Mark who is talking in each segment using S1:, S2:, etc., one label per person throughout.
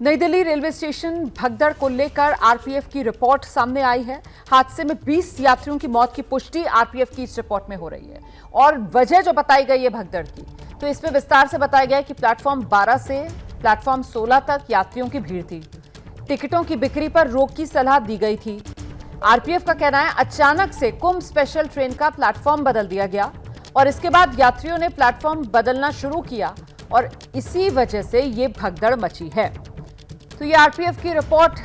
S1: नई Delhi railway station भगदड़ को लेकर आरपीएफ की रिपोर्ट सामने आई है। हादसे में 20 यात्रियों की मौत की पुष्टि आरपीएफ की इस रिपोर्ट में हो रही है और वजह जो बताई गई है भगदड़ की, तो इसमें विस्तार से बताया गया है कि प्लेटफॉर्म 12 से प्लेटफॉर्म 16 तक यात्रियों की भीड़ थी। टिकटों की बिक्री पर रोक की सलाह दी गई थी। आरपीएफ का कहना है अचानक से कुंभ स्पेशल ट्रेन का प्लेटफॉर्म बदल दिया गया और इसके बाद यात्रियों ने प्लेटफॉर्म बदलना शुरू किया और इसी वजह से ये भगदड़ मची है। तो ये आरपीएफ की रिपोर्ट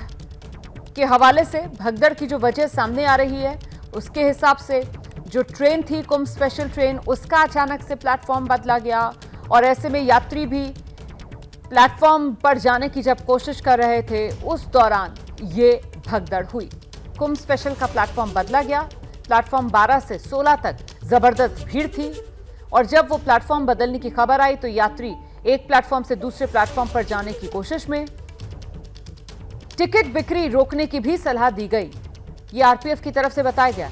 S1: के हवाले से भगदड़ की जो वजह सामने आ रही है, उसके हिसाब से जो ट्रेन थी कुंभ स्पेशल ट्रेन, उसका अचानक से प्लेटफॉर्म बदला गया और ऐसे में यात्री भी प्लेटफॉर्म पर जाने की जब कोशिश कर रहे थे, उस दौरान ये भगदड़ हुई। कुंभ स्पेशल का प्लेटफॉर्म बदला गया। प्लेटफॉर्म 12 से 16 तक जबरदस्त भीड़ थी और जब वो प्लेटफॉर्म बदलने की खबर आई तो यात्री एक प्लेटफॉर्म से दूसरे प्लेटफॉर्म पर जाने की कोशिश में। टिकट बिक्री रोकने की भी सलाह दी गई, ये आरपीएफ की तरफ से बताया गया।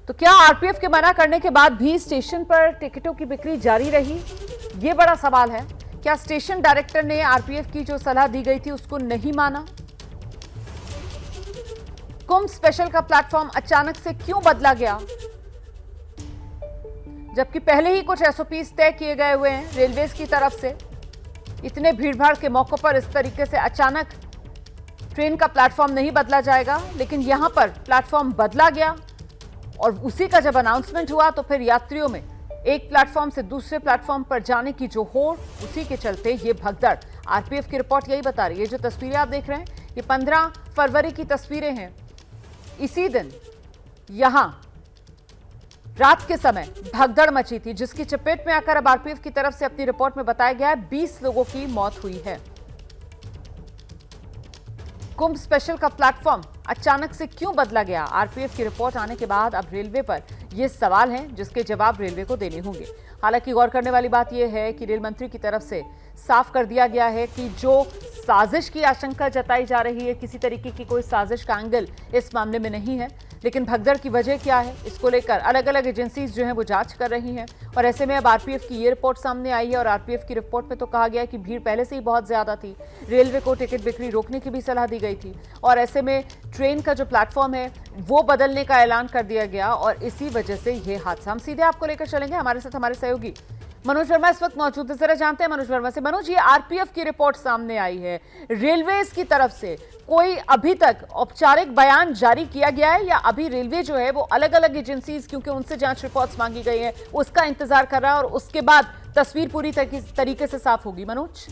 S1: तो क्या आरपीएफ के मना करने के बाद भी स्टेशन पर टिकटों की बिक्री जारी रही? ये बड़ा सवाल है। क्या स्टेशन डायरेक्टर ने आरपीएफ की जो सलाह दी गई थी उसको नहीं माना? कुंभ स्पेशल का प्लेटफॉर्म अचानक से क्यों बदला गया, जबकि पहले ही कुछ एसओपीज तय किए गए हुए हैं रेलवेज की तरफ से? इतने भीड़भाड़ के मौकों पर इस तरीके से अचानक ट्रेन का प्लेटफॉर्म नहीं बदला जाएगा, लेकिन यहां पर प्लेटफॉर्म बदला गया और उसी का जब अनाउंसमेंट हुआ तो फिर यात्रियों में एक प्लेटफॉर्म से दूसरे प्लेटफॉर्म पर जाने की जो होड़, उसी के चलते ये भगदड़। आरपीएफ की रिपोर्ट यही बता रही है। जो तस्वीरें आप देख रहे हैं, ये 15 फरवरी की तस्वीरें हैं। इसी दिन यहां रात के समय भगदड़ मची थी, जिसकी चपेट में आकर अब आरपीएफ की तरफ से अपनी रिपोर्ट में बताया गया है 20 लोगों की मौत हुई है। कुंभ स्पेशल का प्लेटफॉर्म अचानक से क्यों बदला गया? आरपीएफ की रिपोर्ट आने के बाद अब रेलवे पर ये सवाल हैं जिसके जवाब रेलवे को देने होंगे। हालांकि गौर करने वाली बात यह है कि रेल मंत्री की तरफ से साफ कर दिया गया है कि जो साजिश की आशंका जताई जा रही है, किसी तरीके की कोई साजिश का एंगल इस मामले में नहीं है, लेकिन भगदड़ की वजह क्या है इसको लेकर अलग अलग एजेंसीज जो हैं वो जांच कर रही हैं। और ऐसे में अब आरपीएफ की ये रिपोर्ट सामने आई है और आरपीएफ की रिपोर्ट में तो कहा गया है कि भीड़ पहले से ही बहुत ज्यादा थी। रेलवे को टिकट बिक्री रोकने की भी सलाह दी गई थी और ऐसे में ट्रेन का जो प्लेटफॉर्म है वो बदलने का ऐलान कर दिया गया और इसी वजह से ये हादसा। हम सीधे आपको लेकर चलेंगे, हमारे साथ हमारे सहयोगी मनोज वर्मा इस वक्त मौजूद है। जरा जानते हैं मनोज वर्मा से। मनोज, ये आरपीएफ की रिपोर्ट सामने आई है, रेलवेज की तरफ से कोई अभी तक औपचारिक बयान जारी किया गया है या अभी रेलवे जो है वो अलग अलग एजेंसीज, क्योंकि उनसे जांच रिपोर्ट्स मांगी गई है, उसका इंतजार कर रहा है और उसके बाद तस्वीर पूरी तरीके से साफ होगी? मनोज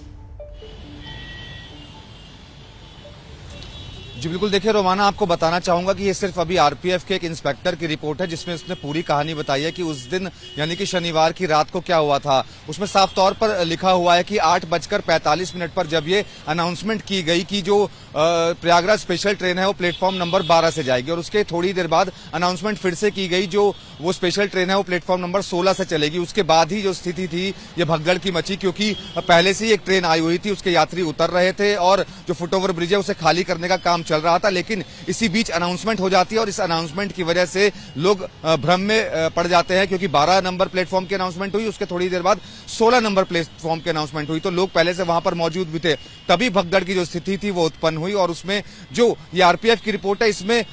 S2: जी बिल्कुल, देखिए रोमाना, आपको बताना चाहूंगा कि ये सिर्फ अभी आरपीएफ के एक इंस्पेक्टर की रिपोर्ट है जिसमें उसने पूरी कहानी बताई है कि उस दिन यानी कि शनिवार की रात को क्या हुआ था। उसमें साफ तौर पर लिखा हुआ है कि 8:45 पर जब ये अनाउंसमेंट की गई कि जो प्रयागराज स्पेशल ट्रेन है वो प्लेटफॉर्म नंबर 12 से जाएगी और उसके थोड़ी देर बाद अनाउंसमेंट फिर से की गई जो वो स्पेशल ट्रेन है वो प्लेटफॉर्म नंबर 16 से चलेगी। उसके बाद ही जो स्थिति थी ये भगदड़ की मची, क्योंकि पहले से ही एक ट्रेन आई हुई थी, उसके यात्री उतर रहे थे और जो फुटओवर ब्रिज है उसे खाली करने का काम चल रहा था, लेकिन इसी बीच अनाउंसमेंट हो जाती है और इस अनाउंसमेंट की वजह से लोग भ्रम में पड़ जाते हैं, क्योंकि 12 नंबर प्लेटफॉर्म की अनाउंसमेंट हुई, उसके थोड़ी देर बाद 16 नंबर प्लेटफॉर्म की अनाउंसमेंट हुई, तो लोग पहले से वहां पर मौजूद भी थे। तभी भगदड़ की जो स्थिति थी वो उत्पन्न हुई और उसमें जो ये आरपीएफ की रिपोर्ट है इसमें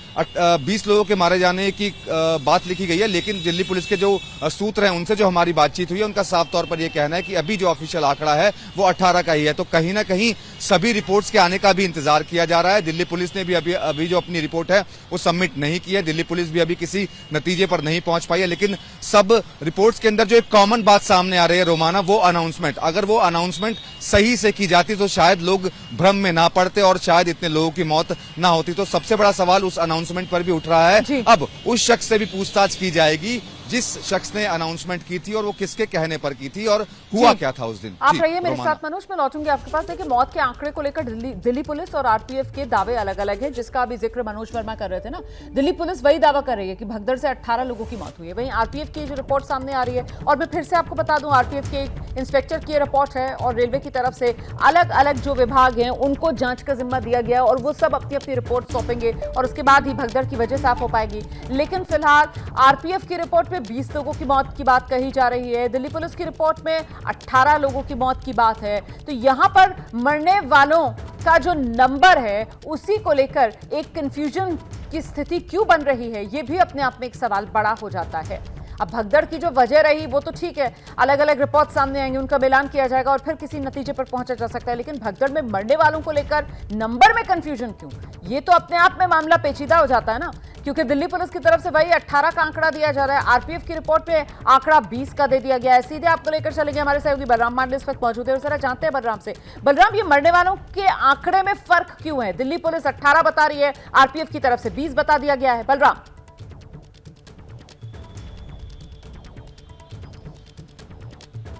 S2: 20 लोगों के मारे जाने की बात लिखी गई है, लेकिन दिल्ली पुलिस के जो सूत्र हैं उनसे जो हमारी बातचीत हुई है उनका साफ तौर पर यह कहना है कि अभी जो ऑफिशियल आंकड़ा है वो 18 का ही है। तो कहीं ना कहीं सभी रिपोर्ट्स के आने का भी इंतजार किया जा रहा है। दिल्ली पुलिस ने भी अभी जो अपनी रिपोर्ट है वो सबमिट नहीं की है। दिल्ली पुलिस भी अभी किसी नतीजे पर नहीं पहुंच पाई है, लेकिन सब रिपोर्ट्स के अंदर जो एक कॉमन बात सामने आ रही है रोमाना, वो अनाउंसमेंट, अगर वो अनाउंसमेंट सही से की जाती तो शायद लोग भ्रम में ना पड़ते और शायद इतने लोगों की मौत ना होती। तो सबसे बड़ा सवाल उस अनाउंसमेंट पर भी उठ रहा है। अब उस शख्स से भी पूछताछ की जाएगी जिस शख्स ने अनाउंसमेंट की थी और वो किसके कहने पर की थी और हुआ क्या था उस दिन।
S1: आप रहिए मेरे साथ मनोज, मैं लौटूंगी आपके पास। देखिए, मौत के आंकड़े को लेकर दिल्ली पुलिस और आरपीएफ के दावे अलग अलग है, जिसका अभी जिक्र मनोज वर्मा कर रहे थे ना। दिल्ली पुलिस वही दावा कर रही है कि भगदड़ से 18 लोगों की मौत हुई है। वहीं आरपीएफ की जो रिपोर्ट सामने आ रही है, और मैं फिर से आपको बता दूं, आरपीएफ के एक इंस्पेक्टर की रिपोर्ट है और रेलवे की तरफ से अलग अलग जो विभाग हैं उनको जांच का जिम्मा दिया गया और वो सब अपनी अपनी रिपोर्ट सौंपेंगे और उसके बाद ही भगदड़ की वजह साफ हो पाएगी। लेकिन फिलहाल आरपीएफ की रिपोर्ट में 20 लोगों की मौत की बात कही जा रही है, दिल्ली पुलिस की रिपोर्ट में 18 लोगों की मौत की बात है। तो यहां पर मरने वालों का जो नंबर है उसी को लेकर एक कंफ्यूजन की स्थिति क्यों बन रही है, यह भी अपने आप में एक सवाल बड़ा हो जाता है। अब भगदड़ की जो वजह रही वो तो ठीक है, अलग अलग रिपोर्ट सामने आएंगे, उनका मिलान किया जाएगा और फिर किसी नतीजे पर पहुंचा जा सकता है, लेकिन भगदड़ में मरने वालों को लेकर नंबर में कंफ्यूजन क्यों, ये तो अपने आप में मामला पेचीदा हो जाता है ना। क्योंकि दिल्ली पुलिस की तरफ से भाई 18 का आंकड़ा दिया जा रहा है, आरपीएफ की रिपोर्ट में आंकड़ा 20 का दे दिया गया है। सीधे आपको लेकर चलेंगे, हमारे सहयोगी बलराम मांडे इस वक्त मौजूद है और जरा जानते हैं बलराम से। बलराम, ये मरने वालों के आंकड़े में फर्क क्यों है? दिल्ली पुलिस 18 बता रही है, आरपीएफ की तरफ से 20 बता दिया गया है। बलराम।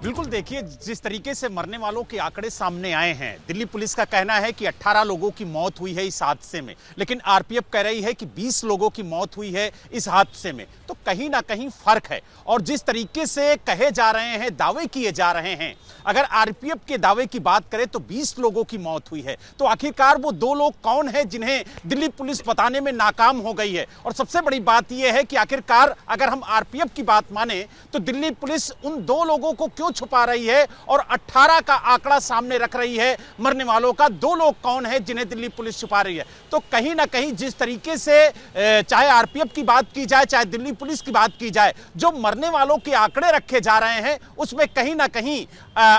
S3: बिल्कुल, देखिए जिस तरीके से मरने वालों के आंकड़े सामने आए हैं, दिल्ली पुलिस का कहना है कि 18 लोगों की मौत हुई है इस हादसे में, लेकिन आरपीएफ कह रही है कि 20 लोगों की मौत हुई है इस हादसे में। तो कहीं ना कहीं फर्क है। और जिस तरीके से कहे जा रहे हैं, दावे किए जा रहे हैं, अगर आरपीएफ के दावे की बात करें तो 20 लोगों की मौत हुई है, तो आखिरकार वो 2 लोग कौन है जिन्हें दिल्ली पुलिस बताने में नाकाम हो गई है? और सबसे बड़ी बात यह है कि आखिरकार अगर हम आरपीएफ की बात माने तो दिल्ली पुलिस उन 2 लोगों को क्यों छुपा रही है और 18 का आंकड़ा सामने रख रही है मरने वालों का? 2 लोग कौन है जिन्हें दिल्ली पुलिस छुपा रही है? तो कहीं ना कहीं जिस तरीके से चाहे आरपीएफ की बात की जाए, चाहे दिल्ली पुलिस की बात की जाए, जो मरने वालों के आंकड़े रखे जा रहे हैं उसमें कहीं ना कहीं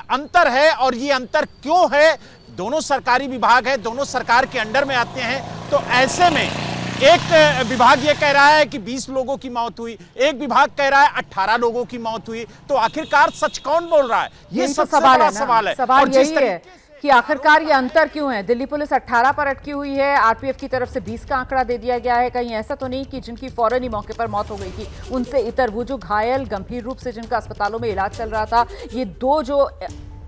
S3: अंतर है। और ये अंतर क्यों है? दोनों सरकारी विभाग है, दोनों सरकार के अंडर में आते हैं, तो ऐसे में एक विभाग ये कह रहा है कि 20 लोगों की मौत हुई, एक विभाग कह रहा है 18 लोगों की मौत हुई, तो आखिरकार सच कौन बोल रहा है? ये सबसे बड़ा सवाल है।
S1: सवाल यही है कि आखिरकार ये अंतर क्यों है? दिल्ली पुलिस 18 पर अटकी हुई है, आरपीएफ की तरफ से 20 का आंकड़ा दे दिया गया है। कहीं ऐसा तो नहीं कि जिनकी फौरन ही मौके पर मौत हो गई थी उनसे इतर वो जो घायल गंभीर रूप से जिनका अस्पतालों में इलाज चल रहा था, ये 2 जो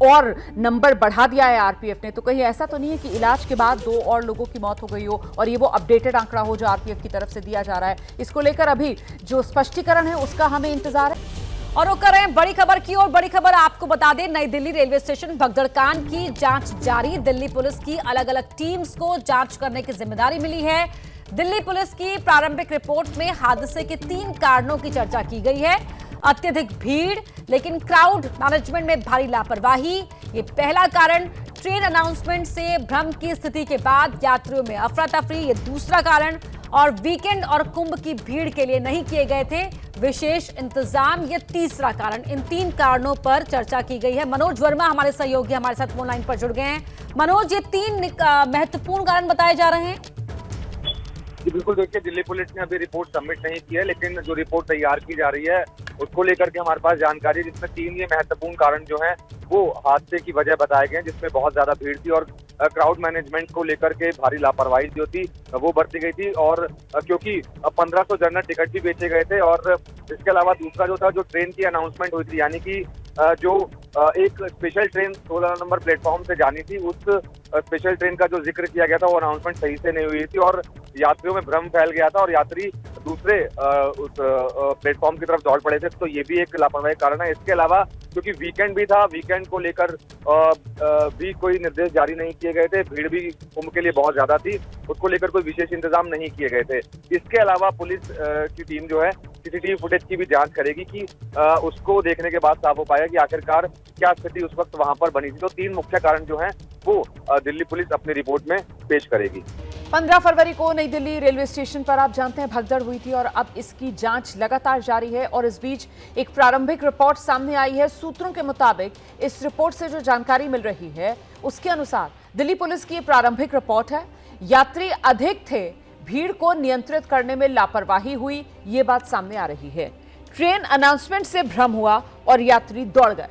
S1: और नंबर बढ़ा दिया है आरपीएफ ने, तो कहीं ऐसा तो नहीं है कि इलाज के बाद 2 और लोगों की मौत हो गई हो और ये वो अपडेटेड आंकड़ा हो जो आरपीएफ की तरफ से दिया जा रहा है? इसको लेकर अभी जो स्पष्टीकरण है उसका हमें इंतजार है।
S4: और वो कर रहे हैं बड़ी खबर की और बड़ी खबर आपको बता दें, नई दिल्ली रेलवे स्टेशन भगदड़कांड की जांच जारी। दिल्ली पुलिस की अलग अलग टीम्स को जांच करने की जिम्मेदारी मिली है। दिल्ली पुलिस की प्रारंभिक रिपोर्ट में हादसे के 3 कारणों की चर्चा की गई है। अत्यधिक भीड़, लेकिन क्राउड मैनेजमेंट में भारी लापरवाही ये पहला कारण। ट्रेन अनाउंसमेंट से भ्रम की स्थिति के बाद यात्रियों में अफरा तफरी ये दूसरा कारण। और वीकेंड और कुंभ की भीड़ के लिए नहीं किए गए थे विशेष इंतजाम ये तीसरा कारण। इन 3 कारणों पर चर्चा की गई है। मनोज वर्मा हमारे सहयोगी हमारे साथ फोन लाइन पर जुड़ गए हैं। मनोज, ये 3 महत्वपूर्ण कारण बताए जा रहे हैं।
S5: जी बिल्कुल, देखिए दिल्ली पुलिस ने अभी रिपोर्ट सबमिट नहीं की है, लेकिन जो रिपोर्ट तैयार की जा रही है उसको लेकर के हमारे पास जानकारी है, जिसमें 3 ये महत्वपूर्ण कारण जो हैं वो हादसे की वजह बताए गए हैं, जिसमें बहुत ज्यादा भीड़ थी और क्राउड मैनेजमेंट को लेकर के भारी लापरवाही जो थी वो बरती गई थी। और क्योंकि 1500 जनरल टिकट भी बेचे गए थे और इसके अलावा दूसरा जो था, जो ट्रेन की अनाउंसमेंट हुई थी, यानी कि जो एक स्पेशल ट्रेन 16 नंबर प्लेटफॉर्म से जानी थी, उस स्पेशल ट्रेन का जो जिक्र किया गया था वो अनाउंसमेंट सही से नहीं हुई थी और यात्रियों में भ्रम फैल गया था और यात्री दूसरे उस प्लेटफॉर्म की तरफ दौड़ पड़े थे। तो ये भी एक लापरवाही कारण है। इसके अलावा क्योंकि वीकेंड भी था, वीकेंड को लेकर भी कोई निर्देश जारी नहीं किए गए थे, भीड़ भी कुंभ के लिए बहुत ज्यादा थी, उसको लेकर कोई विशेष इंतजाम नहीं किए गए थे। इसके अलावा पुलिस की टीम जो है सीसीटीवी फुटेज की भी जांच करेगी कि उसको देखने के बाद साफ हो पाएगा कि आखिरकार क्या स्थिति उस वक्त वहां पर बनी थी। तो 3 मुख्य कारण जो हैं वो दिल्ली पुलिस अपनी रिपोर्ट में पेश करेगी।
S1: 15 फरवरी को नई दिल्ली रेलवे स्टेशन पर आप जानते हैं भगदड़ हुई थी और अब इसकी जांच लगातार जारी है और इस बीच एक प्रारंभिक रिपोर्ट सामने आई है। सूत्रों के मुताबिक इस रिपोर्ट से जो जानकारी मिल रही है उसके अनुसार दिल्ली पुलिस की प्रारंभिक रिपोर्ट है, यात्री अधिक थे, भीड़ को नियंत्रित करने में लापरवाही हुई, ये बात सामने आ रही है। ट्रेन अनाउंसमेंट से भ्रम हुआ और यात्री दौड़ गए।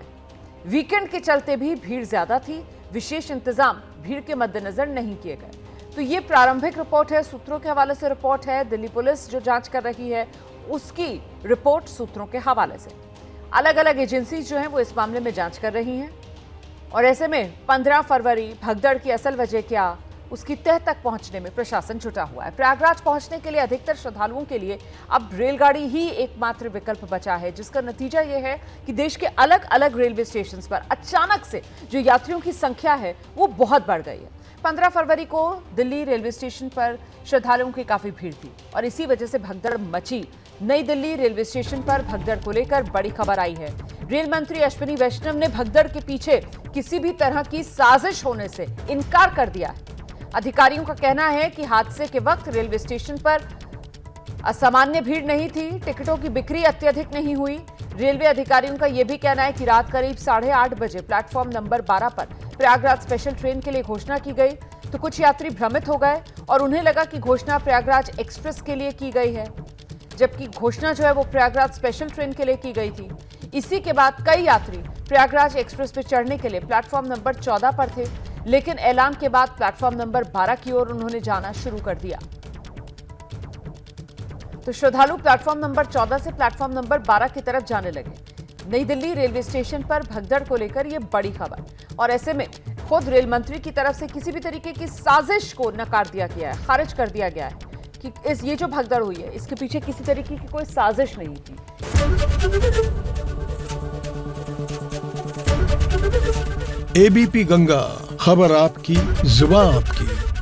S1: वीकेंड के चलते भी भीड़ ज्यादा थी, विशेष इंतजाम भीड़ के मद्देनजर नहीं किए गए। तो ये प्रारंभिक रिपोर्ट है, सूत्रों के हवाले से रिपोर्ट है। दिल्ली पुलिस जो जांच कर रही है उसकी रिपोर्ट सूत्रों के हवाले से। अलग अलग एजेंसी जो हैं वो इस मामले में जांच कर रही हैं और ऐसे में 15 फरवरी भगदड़ की असल वजह क्या, उसकी तह तक पहुंचने में प्रशासन जुटा हुआ है। प्रयागराज पहुंचने के लिए अधिकतर श्रद्धालुओं के लिए अब रेलगाड़ी ही एकमात्र विकल्प बचा है, जिसका नतीजा यह है कि देश के अलग अलग रेलवे स्टेशन पर अचानक से जो यात्रियों की संख्या है वो बहुत बढ़ गई है। 15 फरवरी को दिल्ली रेलवे स्टेशन पर श्रद्धालुओं की काफी भीड़ थी और इसी वजह से भगदड़ मची नई दिल्ली रेलवे स्टेशन पर भगदड़ को लेकर बड़ी खबर आई है। रेल मंत्री अश्विनी वैष्णव ने भगदड़ के पीछे किसी भी तरह की साजिश होने से इनकार कर दिया है। अधिकारियों का कहना है कि हादसे के वक्त रेलवे स्टेशन पर असामान्य भीड़ नहीं थी, टिकटों की बिक्री अत्यधिक नहीं हुई। रेलवे अधिकारियों का यह भी कहना है कि रात करीब 8:30 बजे प्लेटफॉर्म नंबर 12 पर प्रयागराज स्पेशल ट्रेन के लिए घोषणा की गई तो कुछ यात्री भ्रमित हो गए और उन्हें लगा कि घोषणा प्रयागराज एक्सप्रेस के लिए की गई है, जबकि घोषणा जो है वो प्रयागराज स्पेशल ट्रेन के लिए की गई थी। इसी के बाद कई यात्री प्रयागराज एक्सप्रेस पर चढ़ने के लिए प्लेटफॉर्म नंबर 14 पर थे, लेकिन ऐलान के बाद प्लेटफॉर्म नंबर 12 की ओर उन्होंने जाना शुरू कर दिया। तो श्रद्धालु प्लेटफॉर्म नंबर 14 से प्लेटफॉर्म नंबर 12 की तरफ जाने लगे। नई दिल्ली रेलवे स्टेशन पर भगदड़ को लेकर यह बड़ी खबर, और ऐसे में खुद रेल मंत्री की तरफ से किसी भी तरीके की साजिश को नकार दिया गया है, खारिज कर दिया गया है कि ये जो भगदड़ हुई है इसके पीछे किसी तरीके की कोई साजिश नहीं थी।
S6: एबीपी गंगा, खबर आपकी, जुबान आपकी।